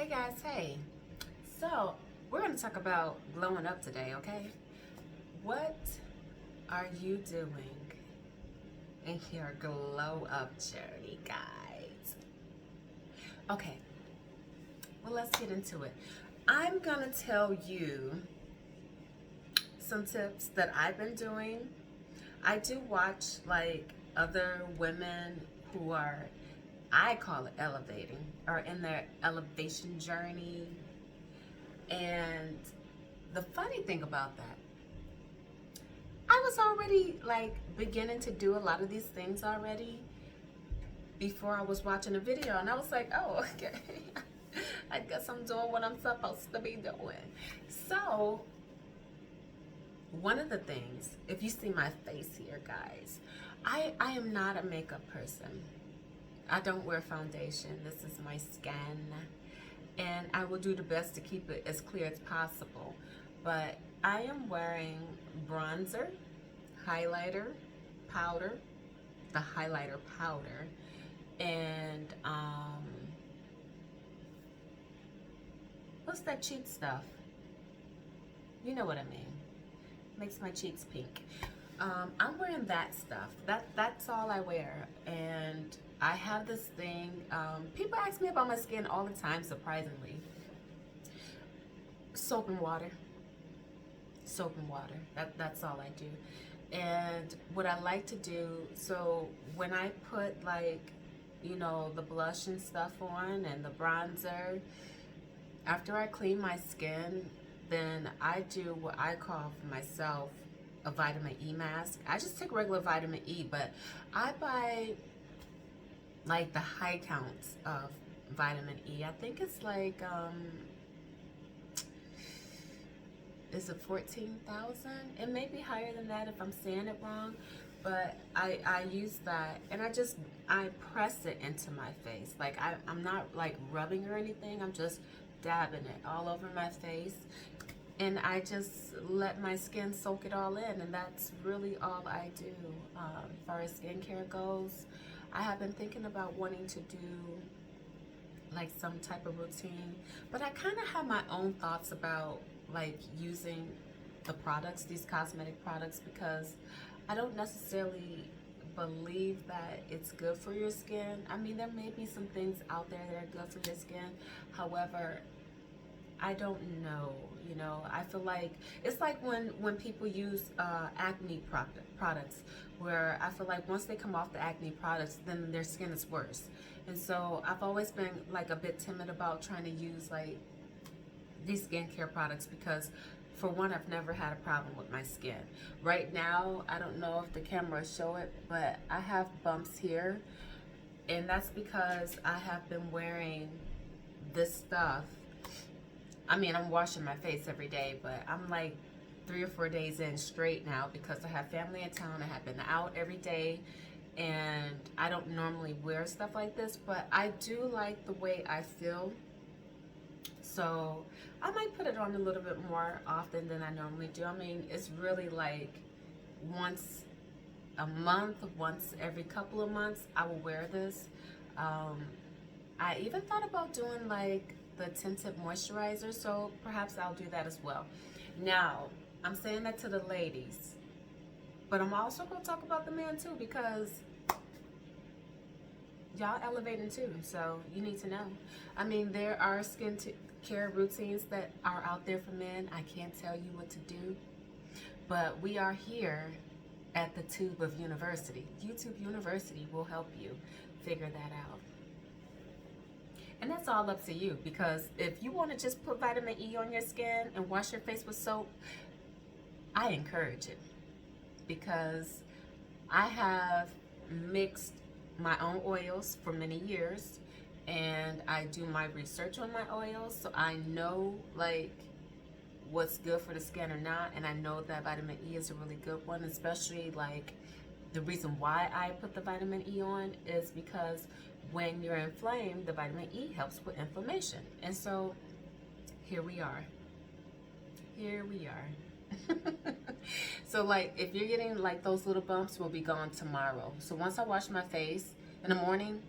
Hey guys, hey. So, we're going to talk about glowing up today, okay? What are you doing in your glow up journey, guys? Okay, well, let's get into it. I'm going to tell you some tips that I've been doing. I do watch like other women who are, I call it elevating, or in their elevation journey. And the funny thing about that, I was already like beginning to do a lot of these things already before I was watching a video, and I was like, oh, okay. I guess I'm doing what I'm supposed to be doing. So, one of the things, if you see my face here, guys, I am not a makeup person. I don't wear foundation. This is my skin, and I will do the best to keep it as clear as possible. But I am wearing bronzer, highlighter, powder, the highlighter powder, and what's that cheek stuff? You know what I mean. Makes my cheeks pink. I'm wearing that stuff. That's all I wear, and I have this thing. People ask me about my skin all the time, surprisingly. Soap and water. Soap and water. That's all I do. And what I like to do, so when I put like, you know, the blush and stuff on and the bronzer, after I clean my skin, then I do what I call for myself a vitamin E mask. I just take regular vitamin E, but I buy like the high counts of vitamin E. I think it's like is it 14,000? It may be higher than that if I'm saying it wrong, but I use that, and I press it into my face. Like I'm not like rubbing or anything. I'm just dabbing it all over my face, and I just let my skin soak it all in, and that's really all I do. As far as skincare goes, I have been thinking about wanting to do like some type of routine, but I kind of have my own thoughts about like using the products, these cosmetic products, because I don't necessarily believe that it's good for your skin. I mean, there may be some things out there that are good for your skin. However, I don't know, you know. I feel like it's like when people use acne products, where I feel like once they come off the acne products, then their skin is worse. And so I've always been like a bit timid about trying to use like these skincare products, because for one, I've never had a problem with my skin. Right now, I don't know if the camera show it, but I have bumps here, and that's because I have been wearing this stuff. I mean, I'm washing my face every day, but I'm like 3 or 4 days in straight now because I have family in town. I have been out every day, and I don't normally wear stuff like this, but I do like the way I feel. So I might put it on a little bit more often than I normally do. I mean, it's really like once a month, once every couple of months, I will wear this. I even thought about doing like the tinted moisturizer, so perhaps I'll do that as well. Now, I'm saying that to the ladies, but I'm also going to talk about the men too, because y'all elevating too, so you need to know. I mean, there are care routines that are out there for men. I can't tell you what to do, but we are here at the Tube of University. YouTube University will help you figure that out. And that's all up to you, because if you want to just put vitamin E on your skin and wash your face with soap, I encourage it, because I have mixed my own oils for many years, and I do my research on my oils, so I know like what's good for the skin or not, and I know that vitamin E is a really good one. Especially like the reason why I put the vitamin E on is because when you're inflamed, the vitamin E helps with inflammation. And so here we are. So like if you're getting like those little bumps, will be gone tomorrow. So once I wash my face in the morning,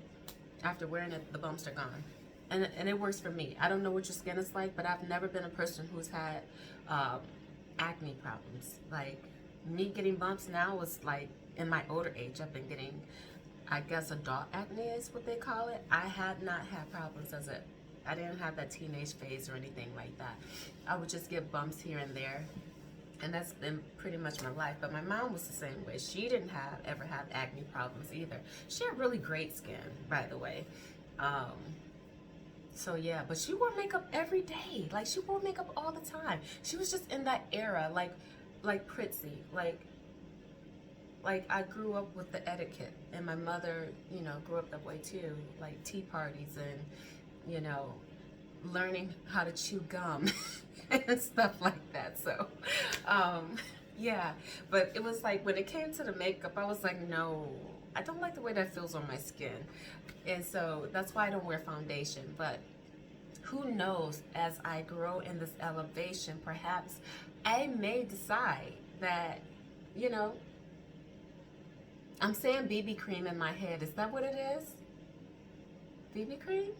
after wearing it, the bumps are gone. and it works for me. I don't know what your skin is like, but I've never been a person who's had acne problems. Like, me getting bumps now is like in my older age. I've been getting, I guess, adult acne is what they call it. I had not had problems I didn't have that teenage phase or anything like that. I would just get bumps here and there, and that's been pretty much my life. But my mom was the same way. She didn't ever have acne problems either. She had really great skin, by the way. So yeah, but she wore makeup every day. Like, she wore makeup all the time. She was just in that era, like Pritzy, like I grew up with the etiquette, and my mother, you know, grew up that way too, like tea parties and, you know, learning how to chew gum and stuff like that. So, yeah, but it was like when it came to the makeup, I was like, no, I don't like the way that feels on my skin. And so that's why I don't wear foundation. But who knows, as I grow in this elevation, perhaps I may decide that, you know, I'm saying BB cream in my head. Is that what it is? BB cream?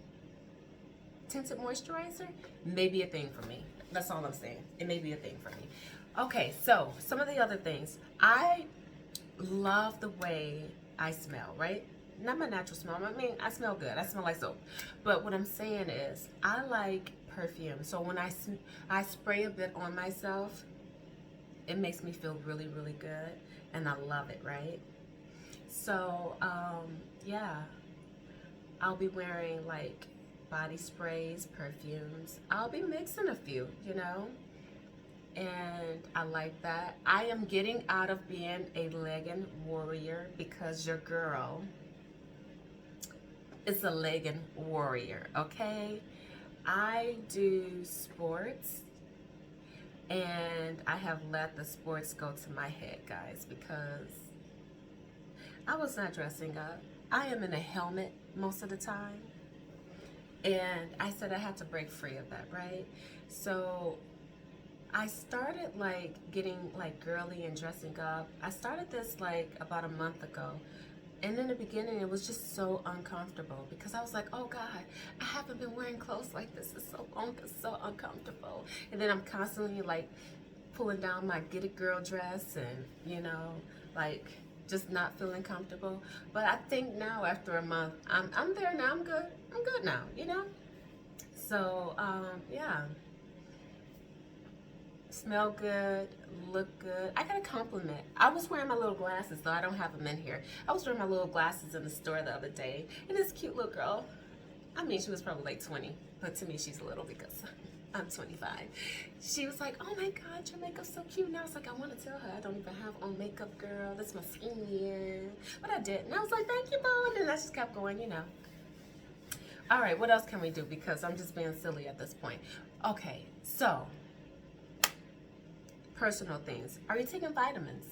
Tinted moisturizer? May be a thing for me. That's all I'm saying. It may be a thing for me. Okay, so some of the other things. I love the way I smell, right? Not my natural smell. I mean, I smell good. I smell like soap. But what I'm saying is, I like perfume. So when I spray a bit on myself, it makes me feel really, really good. And I love it, right? So, yeah, I'll be wearing like body sprays, perfumes. I'll be mixing a few, you know, and I like that. I am getting out of being a legging warrior because your girl is a legging warrior, okay? I do sports, and I have let the sports go to my head, guys, because I was not dressing up. I am in a helmet most of the time. And I said I had to break free of that, right? So I started like getting like girly and dressing up. I started this like about a month ago. And in the beginning, it was just so uncomfortable because I was like, oh God, I haven't been wearing clothes like this in so long. It's so uncomfortable. And then I'm constantly like pulling down my Get It Girl dress and, you know, like just not feeling comfortable. But I think now after a month, I'm there now. I'm good now, you know? So, yeah. Smell good, look good. I got a compliment. I was wearing my little glasses, though I don't have them in here. I was wearing my little glasses in the store the other day, and this cute little girl, I mean, she was probably like 20, but to me she's a little because I'm 25. She was like, oh my God, your makeup's so cute. And I was like, I want to tell her I don't even have on makeup, girl. That's my skin. But I did. And I was like, thank you, Bo. And then I just kept going, you know. All right, what else can we do? Because I'm just being silly at this point. Okay, so personal things. Are you taking vitamins?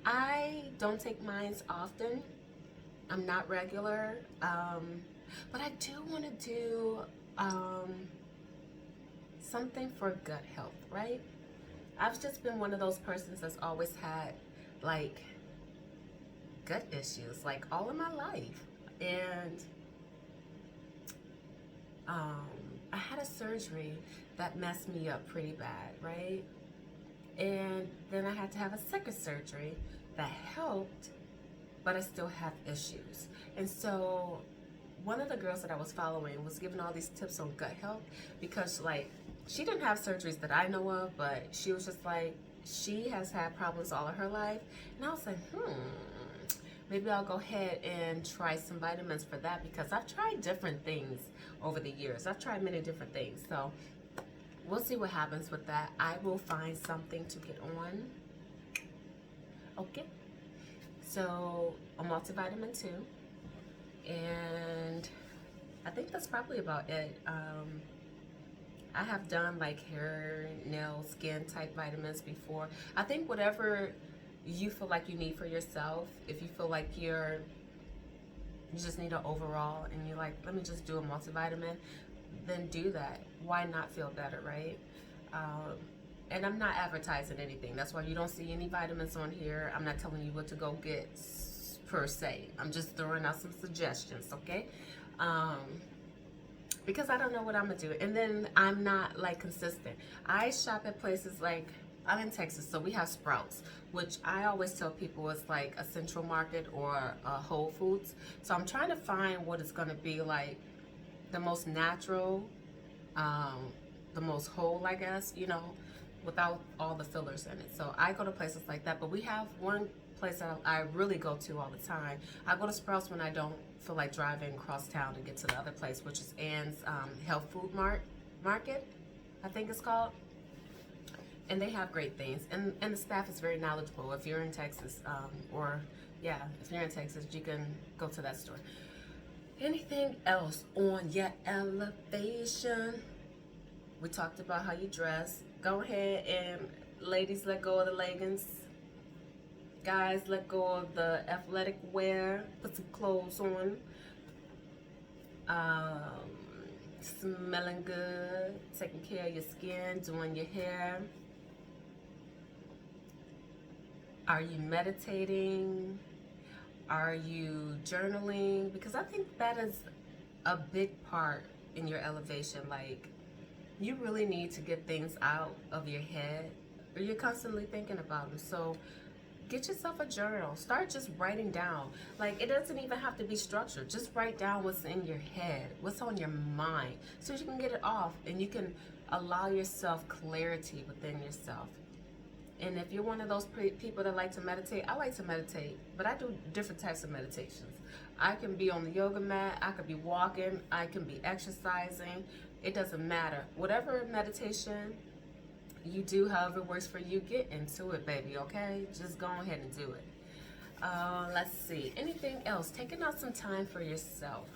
I don't take mine often. I'm not regular. But I do want to do something for gut health, right? I've just been one of those persons that's always had like gut issues like all of my life. And I had a surgery that messed me up pretty bad, right? And then I had to have a second surgery that helped, but I still have issues. And so one of the girls that I was following was giving all these tips on gut health because like she didn't have surgeries that I know of, but she was just like, she has had problems all of her life. And I was like, maybe I'll go ahead and try some vitamins for that because I've tried different things over the years. I've tried many different things. So we'll see what happens with that. I will find something to get on. Okay. So a multivitamin too. And I think that's probably about it. I have done like hair, nail, skin type vitamins before. I think whatever you feel like you need for yourself, if you feel like you just need an overall and you're like, let me just do a multivitamin, then do that. Why not feel better, right? And I'm not advertising anything. That's why you don't see any vitamins on here. I'm not telling you what to go get per se. I'm just throwing out some suggestions, okay? because I don't know what I'm gonna do. And then I'm not like consistent. I shop at places like, I'm in Texas, so we have Sprouts, which I always tell people is like a Central Market or a Whole Foods. So I'm trying to find what it's gonna be like the most natural, um, the most whole, I guess, you know, without all the fillers in it. So I go to places like that, but we have one place that I really go to all the time. I go to Sprouts when I don't feel like driving across town to get to the other place, which is Ann's Health Food Market, I think it's called. And they have great things, and the staff is very knowledgeable. If you're in Texas, or yeah, if you're in Texas, you can go to that store. Anything else on your elevation? We talked about how you dress. Go ahead and, ladies, let go of the leggings. Guys, let go of the athletic wear. Put some clothes on. Smelling good. Taking care of your skin. Doing your hair. Are you meditating? Are you journaling? Because I think that is a big part in your elevation. Like, you really need to get things out of your head, or you're constantly thinking about them. So get yourself a journal. Start just writing down. Like, it doesn't even have to be structured. Just write down what's in your head, what's on your mind, so you can get it off and you can allow yourself clarity within yourself. And if you're one of those people that like to meditate, I like to meditate, but I do different types of meditations. I can be on the yoga mat, I could be walking, I can be exercising. It doesn't matter. Whatever meditation you do, however it works for you, get into it, baby, okay? Just go ahead and do it. Let's see. Anything else? Taking out some time for yourself.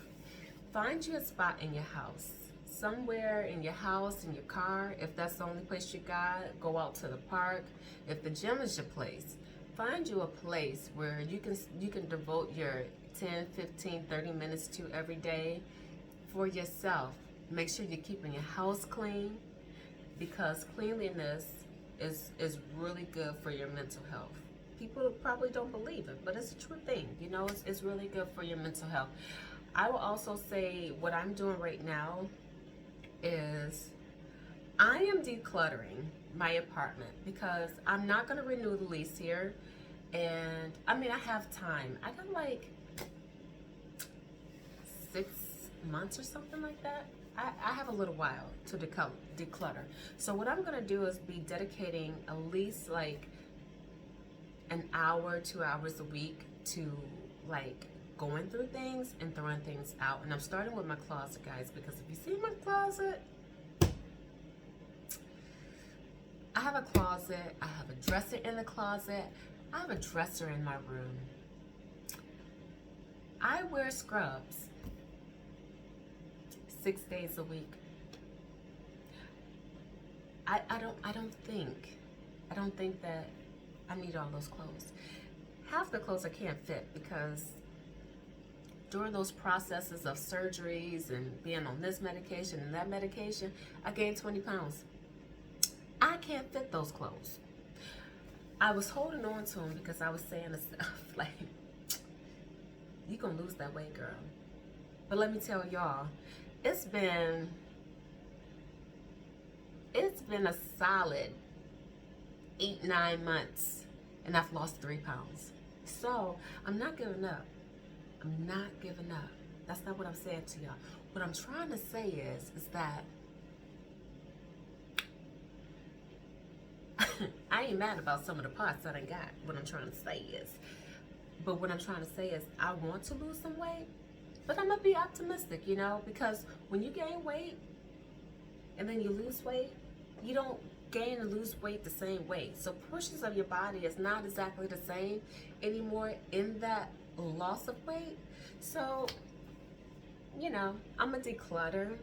Find you a spot in your house. Somewhere in your house, in your car, if that's the only place you got, go out to the park. If the gym is your place, find you a place where you can devote your 10, 15, 30 minutes to every day for yourself. Make sure you're keeping your house clean, because cleanliness is really good for your mental health. People probably don't believe it, but it's a true thing. You know, it's really good for your mental health. I will also say what I'm doing right now is I am decluttering my apartment, because I'm not going to renew the lease here. And I mean, I have time. I got like 6 months or something like that. I have a little while to declutter. So what I'm going to do is be dedicating at least like an hour, 2 hours a week to like going through things and throwing things out. And I'm starting with my closet, guys, because if you see my closet, I have a closet, I have a dresser in the closet, I have a dresser in my room. I wear scrubs 6 days a week. I don't think that I need all those clothes. Half the clothes I can't fit, because during those processes of surgeries and being on this medication and that medication, I gained 20 pounds. I can't fit those clothes. I was holding on to them because I was saying to myself, like, you gonna lose that weight, girl. But let me tell y'all, it's been a solid 8-9 months, and I've lost 3 pounds. So I'm not giving up. I'm not giving up. That's not what I'm saying to y'all. What I'm trying to say is that I ain't mad about some of the parts that I got. What I'm trying to say is, I want to lose some weight, but I'm gonna be optimistic, you know, because when you gain weight and then you lose weight, you don't gain and lose weight the same way. So portions of your body is not exactly the same anymore in that loss of weight. So, you know, I'm gonna declutter.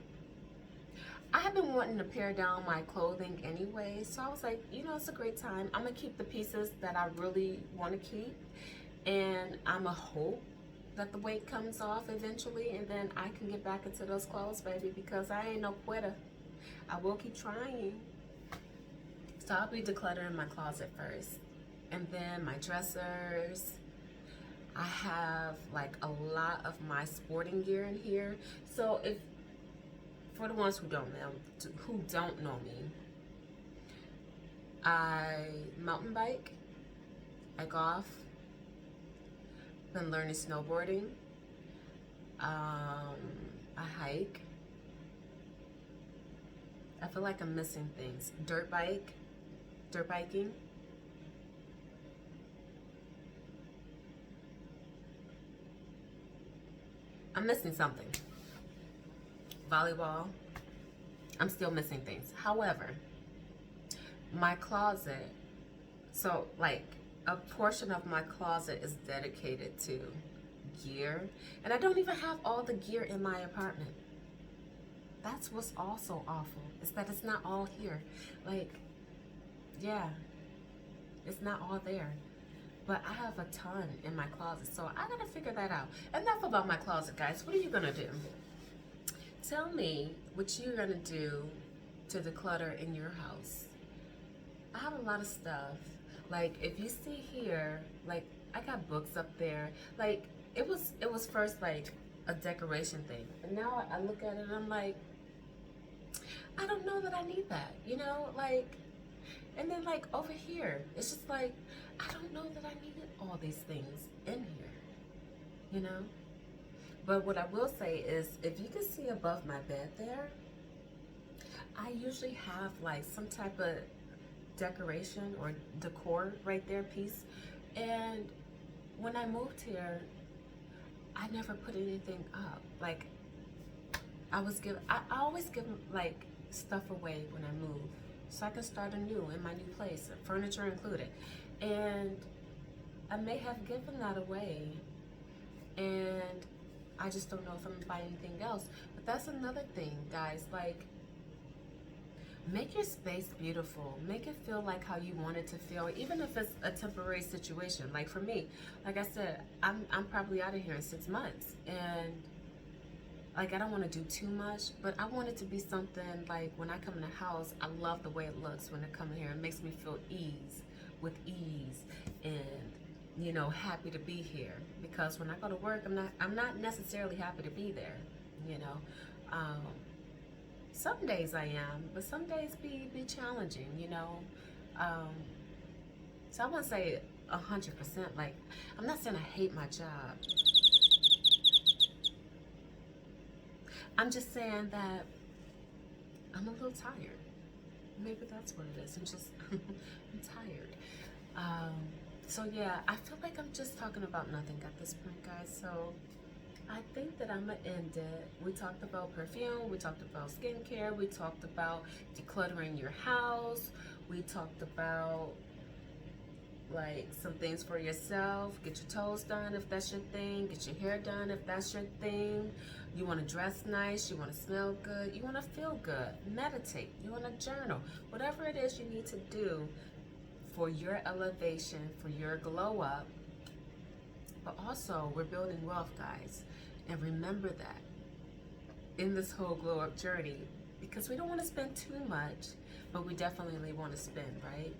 I have been wanting to pare down my clothing anyway, so I was like, you know, it's a great time. I'm gonna keep the pieces that I really want to keep, and I'm gonna hope that the weight comes off eventually, and then I can get back into those clothes, baby, because I ain't no quitter. I will keep trying. So I'll be decluttering my closet first, and then my dressers. I have like a lot of my sporting gear in here. So if for the ones who don't know me, I mountain bike, I golf, been learning snowboarding, I hike. I feel like I'm missing things. Dirt biking. I'm missing something. Volleyball. I'm still missing things. However, my closet, so like a portion of my closet is dedicated to gear, and I don't even have all the gear in my apartment. That's what's also awful, is that it's not all here. Like, yeah, it's not all there. But I have a ton in my closet, so I gotta figure that out. Enough about my closet, guys. What are you gonna do? Tell me what you're gonna do to declutter in your house. I have a lot of stuff. Like, if you see here, like, I got books up there. Like, it was first like a decoration thing, and now I look at it and I'm like, I don't know that I need that, you know, like. And then like over here, it's just like, I don't know that I needed all these things in here, you know? But what I will say is, if you can see above my bed there, I usually have like some type of decoration or decor right there piece. And when I moved here, I never put anything up. Like, I always give like stuff away when I move, so I can start anew in my new place, furniture included. And I may have given that away, and I just don't know if I'm gonna buy anything else. But that's another thing, guys. Like, make your space beautiful. Make it feel like how you want it to feel, even if it's a temporary situation. Like for me, like I said, I'm probably out of here in 6 months, and like, I don't want to do too much, but I want it to be something like, when I come in the house, I love the way it looks when I come in here. It makes me feel with ease, and, you know, happy to be here. Because when I go to work, I'm not necessarily happy to be there, you know. Some days I am, but some days be challenging, you know. So I wouldn't say 100%. Like, I'm not saying I hate my job. I'm just saying that I'm a little tired. Maybe that's what it is. I'm tired. So yeah, I feel like I'm just talking about nothing at this point, guys. So I think that I'm gonna end it. We talked about perfume, we talked about skincare, we talked about decluttering your house, we talked about like some things for yourself. Get your toes done if that's your thing. Get your hair done if that's your thing. You want to dress nice. You want to smell good. You want to feel good. Meditate. You want to journal. Whatever it is you need to do for your elevation, for your glow up. But also, we're building wealth, guys. And remember that in this whole glow up journey, because we don't want to spend too much, but we definitely want to spend, right?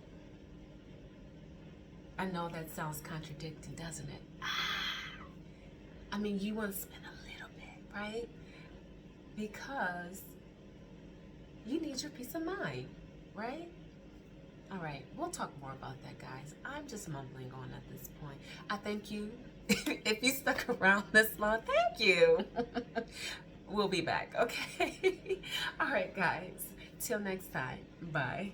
I know that sounds contradicting, doesn't it? I mean, you want to spend a little bit, right? Because you need your peace of mind, right? All right, we'll talk more about that, guys. I'm just mumbling on at this point. I thank you. If you stuck around this long, thank you. We'll be back, okay? All right, guys. Till next time. Bye.